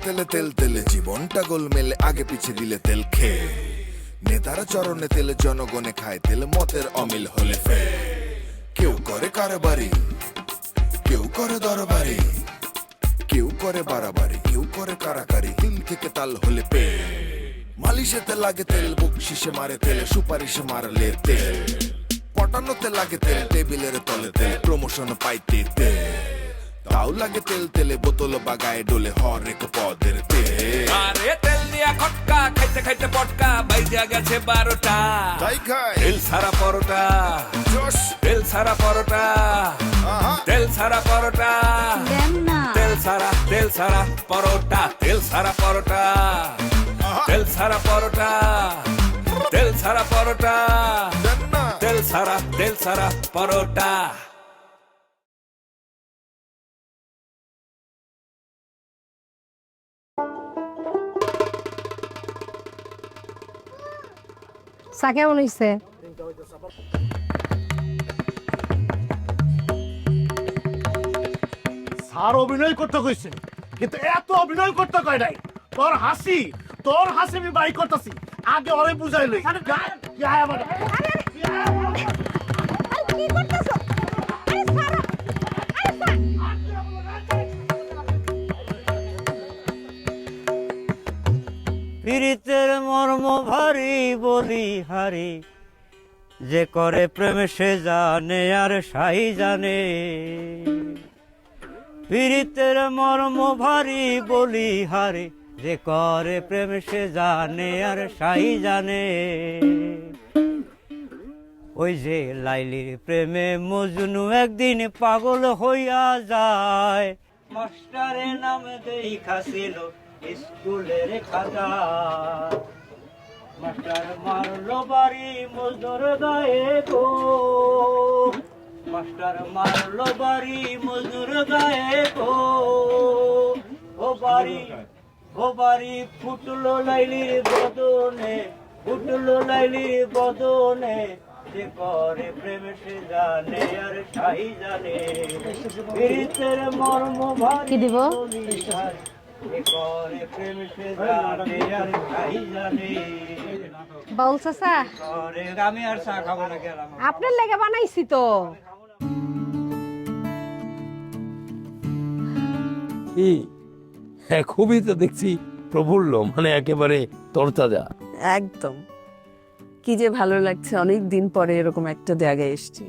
তেলে তেল তেলে জীবনটা গোলমেলে আগে পিছে দিলে তেল খেয়ে নেতারা চরণে তেলে জনগণে খায় তেল মতের অমিল হলে ফে কেউ করে কারবারি কেউ করে দরবারি কেউ করে বাড়াবাড়ি কেউ করে কারাকারি তিল থেকে তাল হলে পে মালিশেতে লাগে তেল বকশিসে মারে তেল সুপারিশে মারলে তেল পটানোতে লাগে তেল টেবিলের তলে তেল প্রমোশন পাইতে তেল তাও লাগে তেল তেলে বোতল বাগায় ডোলে হরেক পদের তেল আরে তেল দিয়া খটকা খাইতে খাইতে পটকা বাইজা গেছে 12টা তাই খাই তেল সারা পরোটা জোশ তেল সারা পরোটা আহা তেল সারা পরোটা দেন না তেল সারা পরোটা তেল সারা পরোটা আহা তেল সারা পরোটা তেল সারা পরোটা দেন না তেল সারা পরোটা চা কেমন হইছে? স্যার অভিনয় করতে কইছে কিন্তু এত অভিনয় করতে কয় নাই তোর হাসি আমি বাই করতেছি আগে ওরে বুঝাইলে পীড়িতের মর্ম ভারী বলি হারি যে করে প্রেম সে জানে আর সাই জানে পীড়িতের মর্ম ভারী বলি হারি যে করে প্রেম সে জানে আর সাই জানে ওই যে লাইলির প্রেমে মজনু একদিন পাগল হইয়া যায় মাস্টারের নাম দেখাছিল স্কুলের খাতা মাস্টার মারলো বাড়ি মজদুর গায়ে গো মাস্টার মারলো বাড়ি মজদুর গায়ে গো ও বাড়ি ফুটলো লাইলির বদনে ফুটলো লাইলির বদনে যে করে প্রেম সে জানে আর সাই জানে পীড়িতের মর্ম ভারী কি দিব? বাউল চাচা আমি আর চা খাবো না গেলাম আপনার লেগে বানাইছি তো। কি হ্যাঁ খুবই তো দেখছি প্রফুল্ল মানে একেবারে তরতাজা একদম কি যে ভালো লাগছে অনেক দিন পরে এরকম একটা জায়গায় এসেছি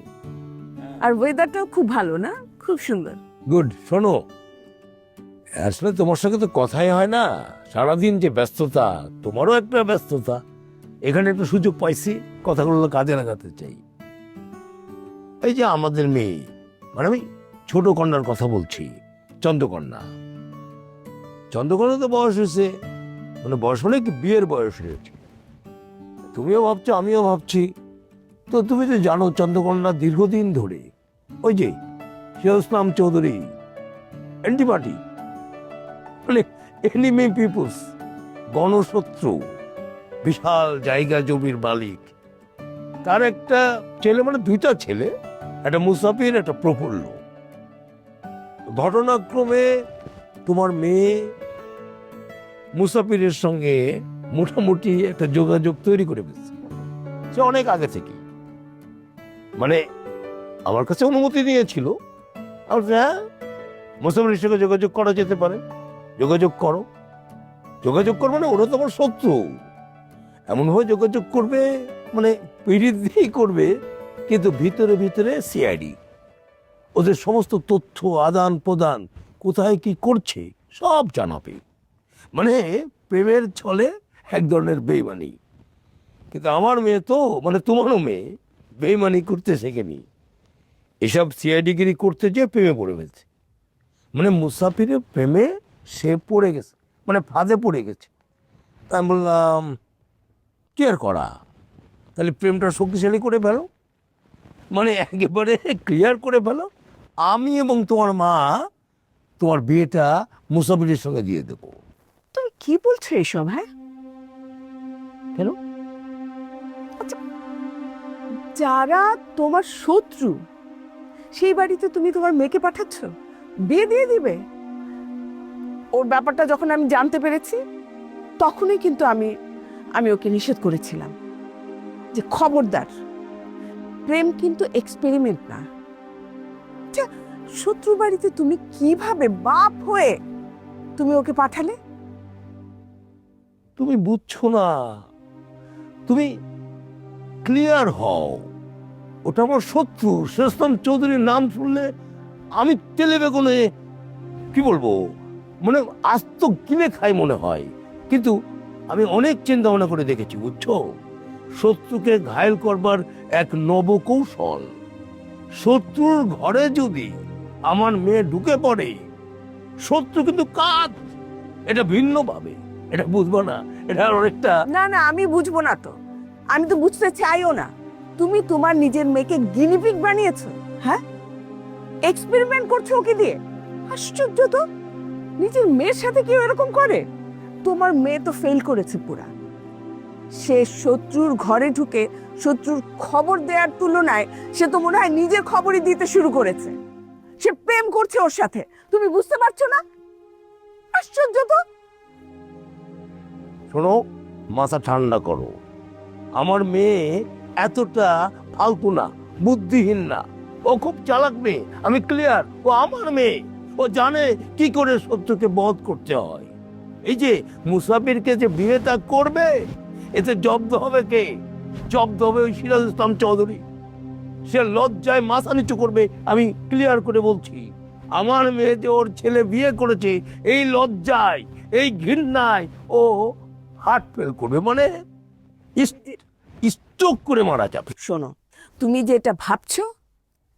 আর ওয়েদারটাও খুব ভালো না খুব সুন্দর গুড শোনো আসলে তোমার সঙ্গে তো কথাই হয় না সারাদিন যে ব্যস্ততা তোমারও একটা ব্যস্ততা এখানে একটা সুযোগ পাইছি কথাগুলো কাজে লাগাতে চাই এই যে আমাদের মেয়ে মানে আমি ছোট কন্যার কথা বলছি চন্দ্রকন্যা চন্দ্রকন্যা তো বয়স হয়েছে মানে বয়স মানে কি বিয়ের বয়স হয়েছে তুমিও ভাবছো আমিও ভাবছি তো তুমি তো জানো চন্দ্রকন্যা দীর্ঘদিন ধরে ওই যে ইসলাম চৌধুরী অ্যান্টিপার্টি মানে এনিমি পিপুলস গণশত্রু বিশাল জায়গা জমির মালিক তার একটা ছেলে মানে দুইটা ছেলে একটা মুসাফির একটা প্রফুল্ল ঘটনাক্রমে তোমার মেয়ে মুসাফিরের সঙ্গে মোটামুটি একটা যোগাযোগ তৈরি করে ফেলছে সে অনেক আগে থেকে মানে আমার কাছে অনুমতি নিয়েছিল আর হ্যাঁ মুসাফিরের সঙ্গে যোগাযোগ করা যেতে পারে যোগাযোগ করবে না ওরা তো আমার শত্রু এমনভাবে যোগাযোগ করবে মানে পিড়িত দিয়েই করবে কিন্তু ভিতরে ভিতরে সিআইডি ওদের সমস্ত তথ্য আদান প্রদান কোথায় কি করছে সব জানাবে মানে প্রেমের ছলে এক ধরনের বেইমানি কিন্তু আমার মেয়ে তো মানে তোমারও মেয়ে বেইমানি করতে শেখেনি এসব সিআইডিগিরি করতে যেয়ে প্রেমে পড়ে ফেলছে মানে মুসাফিরের প্রেমে সে পড়ে গেছে মানে ফাঁদে পড়ে গেছে তাই আমি বললাম কি আর করা তাহলে প্রেমটা শক্তিশালী করে ফেলো মানে একেবারে ক্লিয়ার করে ফেলো আমি এবং তোমার মা তোমার বিয়েটা মুসাফিরের সঙ্গে দিয়ে দেবো তুমি কি বলছো এসব হ্যাঁ কেন যারা তোমার শত্রু সেই বাড়িতে তুমি তোমার মেয়েকে পাঠাচ্ছ বিয়ে দিয়ে দিবে ওর ব্যাপারটা যখন আমি জানতে পেরেছি তখনই কিন্তু আমি ওকে নিষেধ করেছিলাম যে খবরদার, প্রেম কিন্তু এক্সপেরিমেন্ট না। আচ্ছা, শত্রু বাড়িতে তুমি কিভাবে বাপ হয়ে তুমি ওকে পাঠালে? তুমি বুঝছো না, তুমি ক্লিয়ার হও। ওটা আমার শত্রু। শেষনাম চৌধুরীর নাম শুনলে আমি তেলে বেগুনে কি বলবো, মানে আস্ত কিনে খাই মনে হয়। কিন্তু আমি অনেক চিন্তা ভাবনা করে দেখেছি, বুঝছো, শত্রুকে ঘায়েল করবার এক নবকৌশল। শত্রুর ঘরে যদি আমার মেয়ে ঢুকে পড়ে, শত্রু কিন্তু কাজ এটা ভিন্ন ভাবে, এটা বুঝবো না, এটা অনেকটা। না না, আমি বুঝবো না তো, আমি তো বুঝতে চাইও না। তুমি তোমার নিজের মেয়েকে গিনিপিগ বানিয়েছো, হ্যাঁ, এক্সপেরিমেন্ট করছো ওকে দিয়ে। আশ্চর্য তো, নিজের মেয়ের সাথে কেউ এরকম করে? তোমার মেয়ে তো ফেল করেছে পুরা। সে শত্রুর ঘরে ঢুকে শত্রুর খবর দেওয়ার তুলনায় সে তো মনে হয় নিজের খবরই দিতে শুরু করেছে। সে প্রেম করছে ওর সাথে, তুমি বুঝতে পারছো না? আশ্চর্য তো। শোনো, মাথা ঠান্ডা করো। আমার মেয়ে এতটা ফালতু না, বুদ্ধিহীন না। ও খুব চালাক মেয়ে, আমি ক্লিয়ার। ও আমার মেয়ে, ও জানে কি করে শত্রুকে বধ করতে হয়। এই যে মুসাফিরকে যে বিয়েটা করবে, এতে জব্দ হবে কে? জব্দ হবে ওই সিরাজ ইসলাম চৌধুরী। সে লজ্জায় মাথা নিচু করবে, আমি ক্লিয়ার করে বলছি। আমার মেয়ে যে ওর ছেলে বিয়ে করেছে, এই লজ্জায়, এই ঘৃণায় ও হার্ট ফেল করবে, মানে স্ট্রোক করে মারা যাবে। শোনো, তুমি যেটা ভাবছো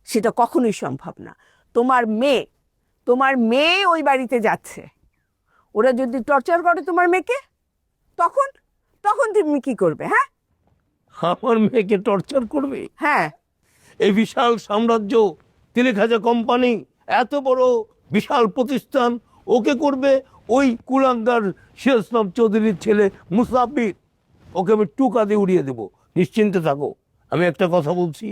সেটা কখনোই সম্ভব না। তোমার মেয়ে ওই বাড়িতে যাচ্ছে, ওরা যদি টর্চার করে তোমার মেয়েকে, তখন তখন তুমি কি করবে? হ্যাঁ, আমার মেয়েকে টর্চার করবে? হ্যাঁ, এই বিশাল সাম্রাজ্য, ৩,০০০ কোম্পানি, এত বড় বিশাল প্রতিষ্ঠান, ওকে করবে ওই কুলাঙ্গার সিরাজ ইসলাম চৌধুরীর ছেলে মুসাফির। ওকে আমি টুকা দিয়ে উড়িয়ে দেবো, নিশ্চিন্তে থাকো। আমি একটা কথা বলছি,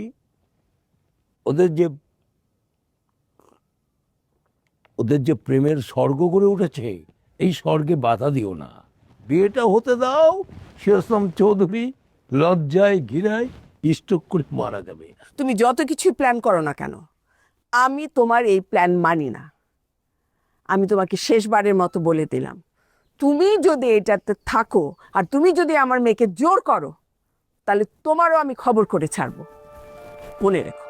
ওদের যে প্রেমের স্বর্গ করে উঠেছে, এই স্বর্গে বাধা দিও না। বিয়েটা হতে দাও, সিরাজ ইসলাম চৌধুরী লজ্জায় ঘৃণায় স্ট্রোক করে মারা যাবে। তুমি যত কিছু প্ল্যান করো না কেন, আমি তোমার এই প্ল্যান মানি না। আমি তোমাকে শেষবারের মতো বলে দিলাম, তুমি যদি এটাতে থাকো আর তুমি যদি আমার মেয়েকে জোর করো, তাহলে তোমারও আমি খবর করে ছাড়বো, মনে রেখো।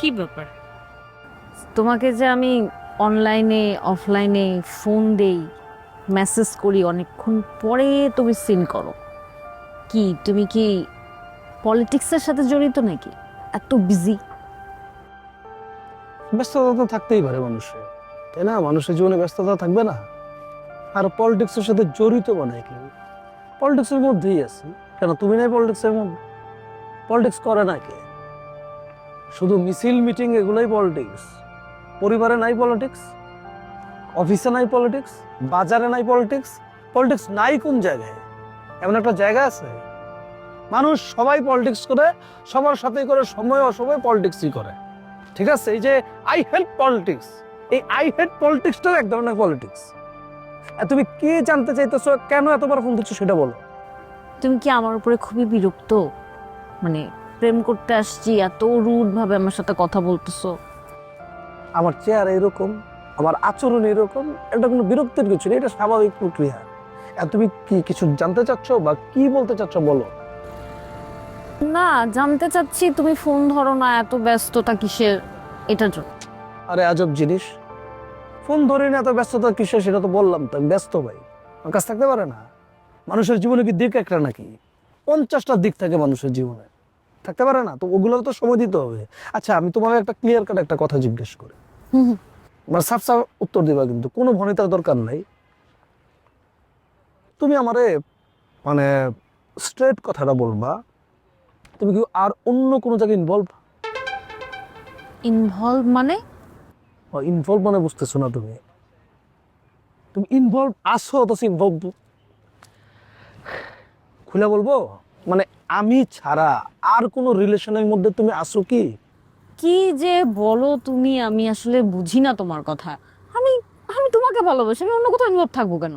কি ব্যাপার? তোমাকে যে আমি অনলাইনে অফলাইনে ফোন দেই, মেসেজ করি, অনেকক্ষণ পরে তুমি সিন করো। কি তুমি কি পলিটিক্সের সাথে জড়িত নাকি? এত বিজি? ব্যস্ততা তো থাকতেই পারে মানুষের, তাই না? মানুষের জীবনে ব্যস্ততা থাকবে না? আর পলিটিক্সের সাথে জড়িত বানায় কি? পলিটিক্সের মধ্যেই আছে। কেন তুমি নাই পলিটিক্সের মধ্যে? পলিটিক্স করে না কে? শুধু মিছিল মিটিং এগুলোই পলিটিক্স? পরিবারে নাই পলিটিক্স? অফিসে নাই পলিটিক্স? বাজারে নাই পলিটিক্স? পলিটিক্স নাই কোন জায়গায়? এমন একটা জায়গা আছে? মানুষ সবাই পলিটিক্স করে, সবার সাথে করে, সময় অসময় পলিটিক্সই করে, ঠিক আছে? এই যে আই হেট পলিটিক্স, এই আই হেট পলিটিক্সটাও এক ধরনের পলিটিক্স। তুমি কি জানতে চাইতেছো, কেন এতবার ফোন দিচ্ছ সেটা বলো। তুমি কি আমার উপরে খুবই বিরক্ত? মানে প্রেম করতে আসছি, এত রুড ভাবে আমার সাথে কথা বলতেছো। আমার চেহারা এরকম, আমার আচরণ এরকম, এটা কোনো বিরক্তির কিছু নেই, এটা স্বাভাবিক প্রক্রিয়া। আর তুমি কি কিছু জানতে চাচ্ছ বা কি বলতে চাচ্ছ বলো। না, জানতে চাচ্ছি তুমি ফোন ধরো না, এত ব্যস্ততা কিসের, এটার জন্য। আরে আজব জিনিস, ফোন ধরে না এত ব্যস্ততা কিসের, সেটা তো বললাম তো, আমি ব্যস্ত ভাই। আমার কাছে থাকতে পারে না? মানুষের জীবনে কি দিক একটা নাকি? 50টা দিক থাকে মানুষের জীবনে, থাকতে পারে না? তো ওগুলো তো সময় দিতে হবে। আচ্ছা, আমি তোমাকে একটা ক্লিয়ার কাট একটা কথা জিজ্ঞেস করি, মানে সাফ সাফ উত্তর দিবা, কিন্তু কোনো ভনিতার দরকার নাই। তুমি আমারে মানে স্ট্রেট কথাটা বলবা, তুমি কি আর অন্য কোনো জায়গায় ইনভলভ মানে? ইনভলভ মানে বুঝতেছো না তুমি? তুমি ইনভলভ আসো, অথচ ইনভলভ খুলে বলবো মানে আমি ছাড়া আর কোনো রিলেশনের মধ্যে তুমি আসো কি? কি যে বলো তুমি, আমি আসলে বুঝি না তোমার কথা। আমি আমি তোমাকে ভালোবাসি, আমি অন্য কোথাও ইনভলভ থাকবো কেন?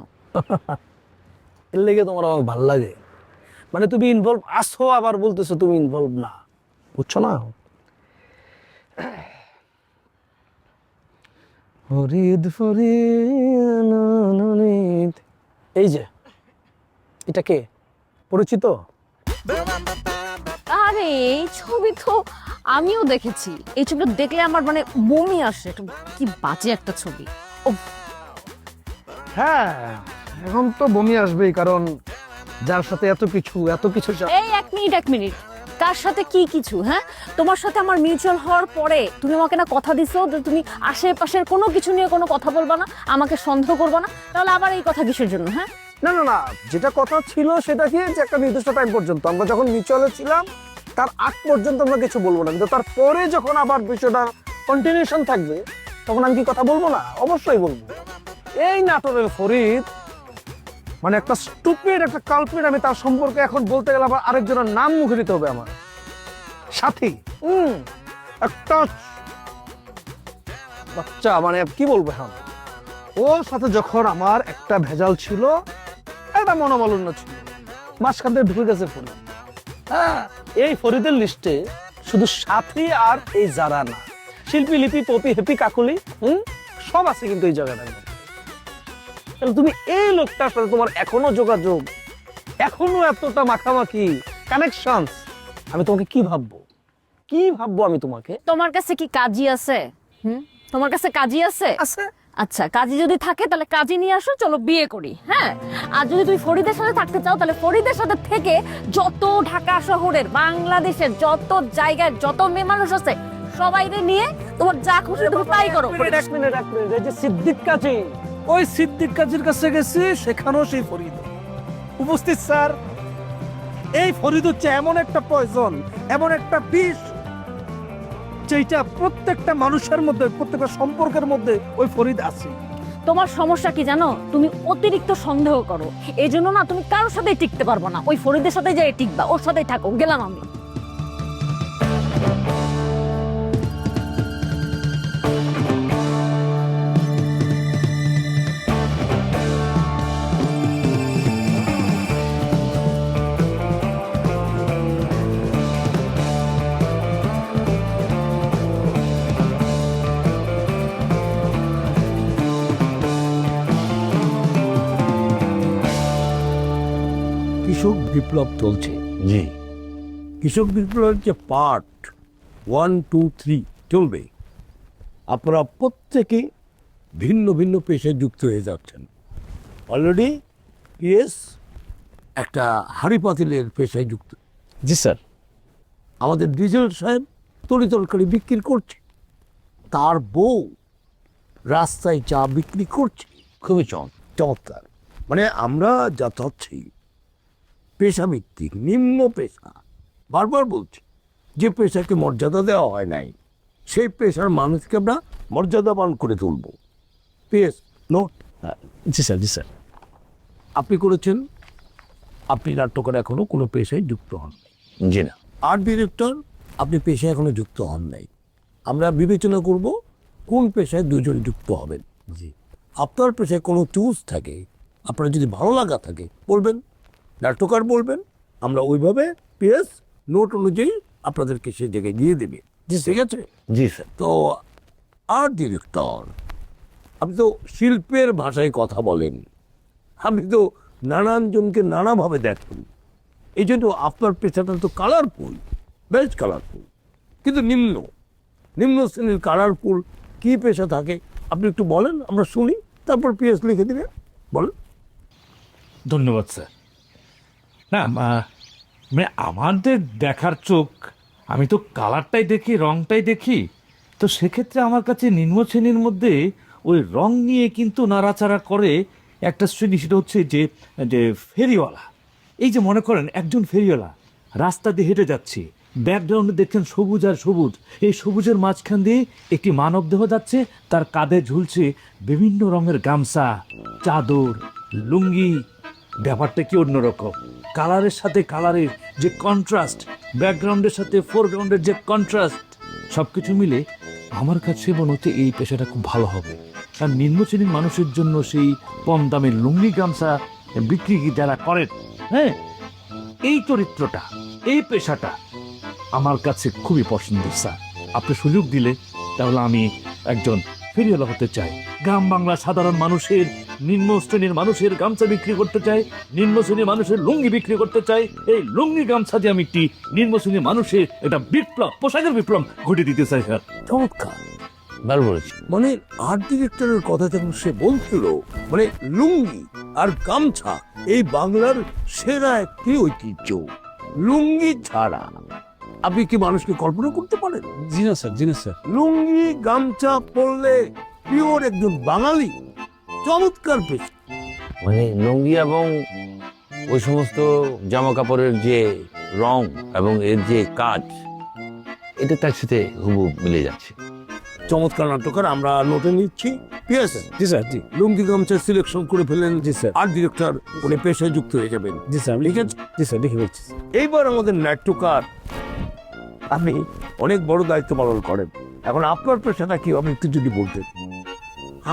এর লেগে তোমার আমার ভালো লাগে? মানে তুমি ইনভলভ আসো আবার বলতেছো তুমি ইনভলভ না, বুঝছো না? ফরিদ ফরিদ, এই যে এটা কে, পরিচিত? আরে এই ছবি তো আমিও দেখেছি। এই ছবিটা দেখলে আমার মানে বমি আসে। কি বাজে একটা ছবি। ও হ্যাঁ, এখন তো বমি আসবেই, কারণ যার সাথে এত কিছু এই এক মিনিট, কার সাথে কি কিছু? হ্যাঁ, তোমার সাথে আমার মিউচুয়াল হওয়ার পরে তুমি আমাকে না কথা দিছো যে তুমি আশেপাশের কোনো কিছু নিয়ে কোনো কথা বলবা না, আমাকে সন্দেহ করবা না। তাহলে আবার এই কথা কিসের জন্য? হ্যাঁ, না না না, যেটা কথা ছিল সেটা কি যে একটা নির্দিষ্ট টাইম পর্যন্ত, আমরা যখন মিউচুয়ালে ছিলাম তার আগ পর্যন্ত আমরা কিছু বলবো না, কিন্তু তারপরে যখন আবার বিষয়টা কন্টিনিউশন থাকবে তখন আমি কি কথা বলবো না? অবশ্যই বলবো। এই নাটোরের ফরিদ মানে একটা স্টুপিড, একটা কালপিট। আমি তার সম্পর্কে এখন বলতে গেলে আবার আরেকজনের নাম মুখে দিতে হবে আমার সাথী। একটা বাচ্চা, মানে কি বলবো এখন, ওর সাথে যখন আমার একটা ভেজাল ছিল, একটা মনোমালিন্য ছিল, মাঝখান থেকে ঢুকে গেছে ফরিদ। হ্যাঁ, এই ফরিদের লিস্টে শুধু সাথী আর এই যারা না, শিল্পী, লিপি, পপি, হেপি, কাকুলি সব আছে কিন্তু এই জায়গাটার মধ্যে। তাহলে তুমি এই লোকটার সাথে তোমার এখনো যোগাযোগ, এখনো এতটা মাখামাখি কানেকশন, আমি তোমাকে কি ভাববো আমি তোমাকে? তোমার কাছে কি কাজী আছে? তোমার কাছে কাজী আছে? আছে। আচ্ছা, কাজী যদি থাকে তাহলে কাজী নিয়ে আসো, চলো বিয়ে করি। হ্যাঁ, আর যদি তুমি ফরিদের সাথে থাকতে চাও তাহলে ফরিদের সাথে থেকে যত ঢাকা শহরের, বাংলাদেশের যত জায়গায় যত মেয়ে মানুষ আছে সবাইকে নিয়ে তোমার যা খুশি তুমি তাই করো। এক মিনিট, এই যে সিদ্দিক কাজী, ওই সিদ্দিক কাজীর কাছে গেছি, সেখানেও সেই ফরিদ উপস্থিত। স্যার, এই ফরিদ হচ্ছে এমন একটা পয়জন, এমন একটা বিষ, যেটা প্রত্যেকটা মানুষের মধ্যে, প্রত্যেকটা সম্পর্কের মধ্যে ওই ফরিদ আছে। তোমার সমস্যা কি জানো? তুমি অতিরিক্ত সন্দেহ করো, এই জন্য না তুমি কারোর সাথে টিকতে পারবে না। ওই ফরিদের সাথে যাই টিকবা, ওর সাথেই থাকো। গেলাম আমি। কৃষক বিপ্লব চলছে। জি, কৃষক বিপ্লবের যে পার্ট 1, 2, 3 চলবে। আপনারা প্রত্যেকে ভিন্ন ভিন্ন পেশায় যুক্ত হয়ে যাচ্ছেন। অলরেডি পিএস একটা হাঁড়ি পাতিলের পেশায় যুক্ত। জি স্যার। আমাদের ডিজেল সাহেব তরি তরকারি বিক্রি করছে, তার বউ রাস্তায় চা বিক্রি করছে। খুবই চমৎকার। মানে আমরা যা চাচ্ছি পেশা ভিত্তিক নিম্ন পেশা, বারবার বলছি, যে পেশাকে মর্যাদা দেওয়া হয় নাই সেই পেশার মানুষকে আমরা মর্যাদাবান করে তুলব। পেস নোট। জি স্যার, জি স্যার। আপনি করেছেন, আপনি নাট্যকার এখনো কোনো পেশায় যুক্ত হন নাই। জি না। আর্ট ডিরেক্টর, আপনি পেশায় এখনো যুক্ত হন নাই। আমরা বিবেচনা করব কোন পেশায় দুজন যুক্ত হবেন। জি, আপনার পেশায় কোনো চুজ থাকে, আপনার যদি ভালো লাগা থাকে বলবেন, নাট্যকার বলবেন, আমরা ওইভাবে পিএস নোট অনুযায়ী আপনাদেরকে সেই জায়গায় দিয়ে দেবে। জি, ঠিক আছে। জি স্যার। তো আর্ট ডিরেক্টর, আপনি তো শিল্পের ভাষায় কথা বলেন, আপনি তো নানান জনকে নানাভাবে দেখেন, এই জন্য আপনার পেশাটা তো কালারফুল, বেশ কালারফুল, কিন্তু নিম্ন শ্রেণীর কালারফুল কী পেশা থাকে আপনি একটু বলেন, আমরা শুনি, তারপর পিএস লিখে দিবেন। বলেন। ধন্যবাদ স্যার। না মানে আমাদের দেখার চোখ, আমি তো কালারটাই দেখি, রংটাই দেখি, তো সেক্ষেত্রে আমার কাছে নিম্ন শ্রেণীর মধ্যে ওই রং নিয়ে কিন্তু নাড়াচাড়া করে একটা শ্রেণী, সেটা হচ্ছে যে যে ফেরিওয়ালা। এই যে মনে করেন একজন ফেরিওয়ালা রাস্তা দিয়ে হেঁটে যাচ্ছে, ব্যাকগ্রাউন্ডে দেখছেন সবুজ আর সবুজ, এই সবুজের মাঝখান দিয়ে একটি মানব দেহ যাচ্ছে, তার কাঁধে ঝুলছে বিভিন্ন রঙের গামছা, চাদর, লুঙ্গি। ব্যাপারটা কি অন্যরকম, কালারের সাথে কালারের যে কন্ট্রাস্ট, ব্যাকগ্রাউন্ডের সাথে ফোরগ্রাউন্ডের যে কন্ট্রাস্ট, সব কিছু মিলে আমার কাছে মনে হচ্ছে এই পেশাটা খুব ভালো হবে। আর নিম্ন শ্রেণীর মানুষের জন্য সেই কম দামের লুঙ্গি গামছা বিক্রি যারা করেন, হ্যাঁ, এই চরিত্রটা, এই পেশাটা আমার কাছে খুবই পছন্দের স্যার। আপনি সুযোগ দিলে তাহলে আমি একজন ফেরিওয়ালা হতে চাই। গ্রাম বাংলার সাধারণ মানুষের, নিম্ন শ্রেণীর মানুষের গামছা বিক্রি করতে চাই, নিম্ন শ্রেণীর মানুষের লুঙ্গি বিক্রি করতে চাই। এই লুঙ্গি গামছা দিয়ে আমি একটি নিম্ন শ্রেণীর মানুষের একটা বিপ্লব, পোশাকের বিপ্লব ঘটে দিতে চাই স্যার। চমৎকার, ভালো বলেছি। মানে আর্ট ডিরেক্টরের কথা যখন সে বলছিল, মানে লুঙ্গি আর গামছা এই বাংলার সেরা একটি ঐতিহ্য। লুঙ্গি ছাড়া আপনি কি মানুষকে কল্পনা করতে পারেন? জি না স্যার, জি না স্যার। লুঙ্গি গামছা পরলে পিওর একজন বাঙালি। চমৎকার পেশা। মানে লুঙ্গি এবং ওই সমস্ত জামা কাপড়ের যে রং এবং এর যে কাজ, এটা তার সাথে হুবহু মিলে যাচ্ছে। চমৎকার নাট্যকার, আমরা নোটে নিচ্ছি। ঠিক আছে? জি স্যার, জি লুঙ্গি গামছা সিলেকশন করে ফেলেন। জি স্যার, আর্ট ডিরেক্টর উনি পেশায় যুক্ত হয়ে যাবেন। জি স্যার, ঠিক আছে? জি স্যার, লিখে ফেলছি। এইবার আমাদের নাট্যকার, আপনি অনেক বড় দায়িত্ব পালন করেন, এখন আপনার পেশাটা কি আপনি একটু যদি বলতেন।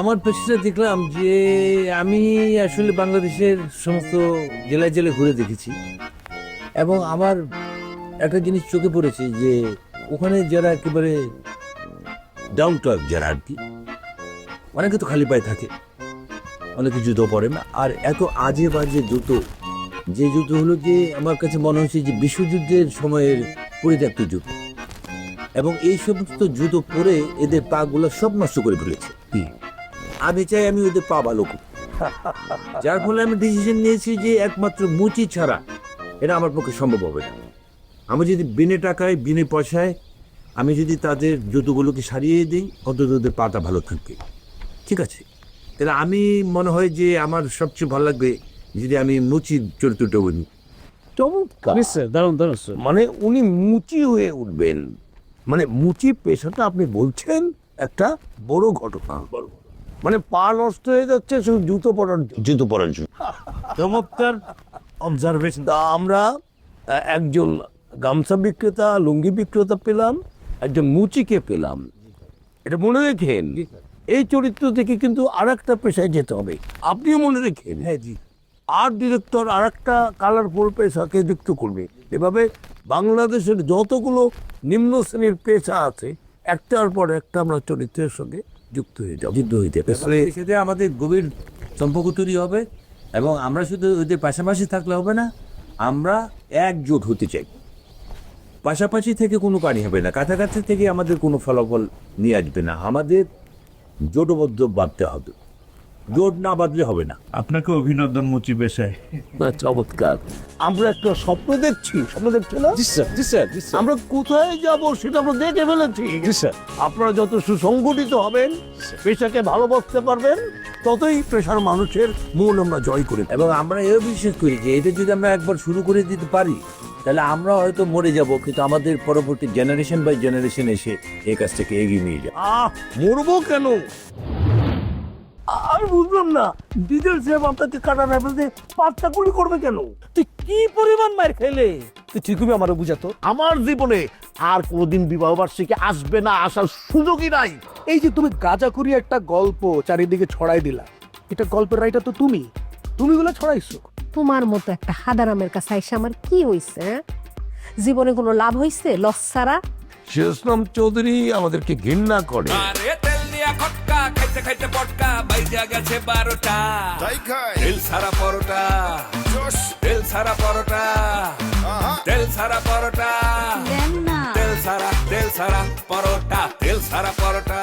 আমার পেশাটা দেখলাম যে আমি আসলে বাংলাদেশের সমস্ত জেলায় জেলায় ঘুরে দেখেছি, এবং আমার একটা জিনিস চোখে পড়েছে যে ওখানে যারা একেবারে ডাউন টু আর্থ যারা আর কি, অনেকে তো খালি পায়ে থাকে, অনেকে জুতো পরে না, আর এত আজে বাজে জুতো, যে জুতো হলো যে আমার কাছে মনে হচ্ছে যে বিশ্বযুদ্ধের সময়ের পরিত্যক্ত জুতো, এবং এই সমস্ত জুতো পরে এদের পা গুলো সব নষ্ট করে ফেলেছে। আমি চাই আমি ওদের পা ভালো করি, যার ফলে আমি ডিসিশন নিয়েছি যে একমাত্র মুচি ছাড়া এটা আমার পক্ষে সম্ভব হবে না। আমি যদি বিনে টাকায় বিনে পয়সায় আমি যদি তাদের জুতোগুলোকে সারিয়ে দিই, অন্তত ওদের পাটা ভালো থাকবে। ঠিক আছে, তাহলে আমি মনে হয় যে আমার সবচেয়ে ভালো লাগবে যদি আমি মুচির চরিত্রটা বলি। চমৎকার। স্যার, দারুণ দারুণ স্যার। মানে উনি মুচি হয়ে উঠবেন, মানে মুচি পেশাটা আপনি বলছেন একটা বড় ঘটনা। মানে পা নষ্ট হয়ে যাচ্ছে শুধু জুতো পরার জন্য। চমৎকার অবজারভেশন। তা আমরা একজন গামছা বিক্রেতা, লুঙ্গি বিক্রেতা পেলাম, একজন মুচিকে পেলাম। এটা মনে রেখেন, এই চরিত্র থেকে কিন্তু আর একটা পেশায় যেতে হবে। আপনিও মনে রেখেন। হ্যাঁ জি, আর্ট ডিরেক্টর আর একটা কালারফুল পেশাকে যুক্ত করবে। এভাবে বাংলাদেশের যতগুলো নিম্ন শ্রেণীর পেশা আছে, একটার পর একটা আমরা চরিত্রের সঙ্গে যুক্ত হয়ে যাব, যুদ্ধ হইতে সেটা আমাদের গভীর সম্পর্ক তৈরি হবে, এবং আমরা শুধু ওদের পাশাপাশি থাকলে হবে না, আমরা একজোট হতে চাই। পাশাপাশি থেকে কোনো কারণ হবে না, কাছাকাছি থেকে আমাদের কোনো ফলাফল নিয়ে আসবে না। আমাদের জোটবদ্ধ বাঁধতে হবে, জোট না বাঁধলে হবে না। আপনাকে অভিনন্দন মুচি পেশায়। চমৎকার। আমরা একটা স্বপ্ন দেখছি, স্বপ্ন দেখছি না? জি স্যার, জি স্যার, জি স্যার। আমরা কোথায় যাব সেটা আমরা দেখে ফেলেছি। জি স্যার। আপনারা যত সুসংগঠিত হবেন, পেশাকে ভালোবাসতে পারবেন, ততই পেশার মানুষের মন আমরা জয় করে দেব। এবং আমরা এও বিশ্বাস করি যে এটা যদি আমরা একবার শুরু করে দিতে পারি, তাহলে আমরা হয়তো মরে যাব, কিন্তু আমাদের পরবর্তী জেনারেশন বাই জেনারেশন এসে এই কাজটাকে এগিয়ে নিয়ে যাবে। মরবো কেন? আর বুঝলাম না, ডিজেল সাহেব আপনাকে কাটা রাইফেল পাঁচটা গুলি করবে কেন? তুই কি পরিমাণ মার খেলে? তুই ঠিকই আমারও বুঝাতো। আমার জীবনে আর কোনোদিন বিবাহ বার্ষিকী আসবে না, আসার সুযোগই নাই। এই যে তুমি গাঁজাখুরি একটা গল্প চারিদিকে ছড়াই দিলা, এটা গল্পের রাইটার তো তুমি গুলো ছড়াইছো। তোমার মতো একটা হাদারামের কাছে এসে আমার কি হইছে? জীবনে কোনো লাভ হইছে লস ছাড়া? শেষনাম চৌধুরী আমাদেরকে ঘৃণা করে। আরে তেল দিয়া খটকা খাইতে খাইতে পটকা বাইজা গেছে 12টা। তাই খায় তেল সারা পরোটা, জোশ তেল সারা পরোটা, আহা তেল সারা পরোটা, তেল সারা পরোটা, তেল সারা পরোটা।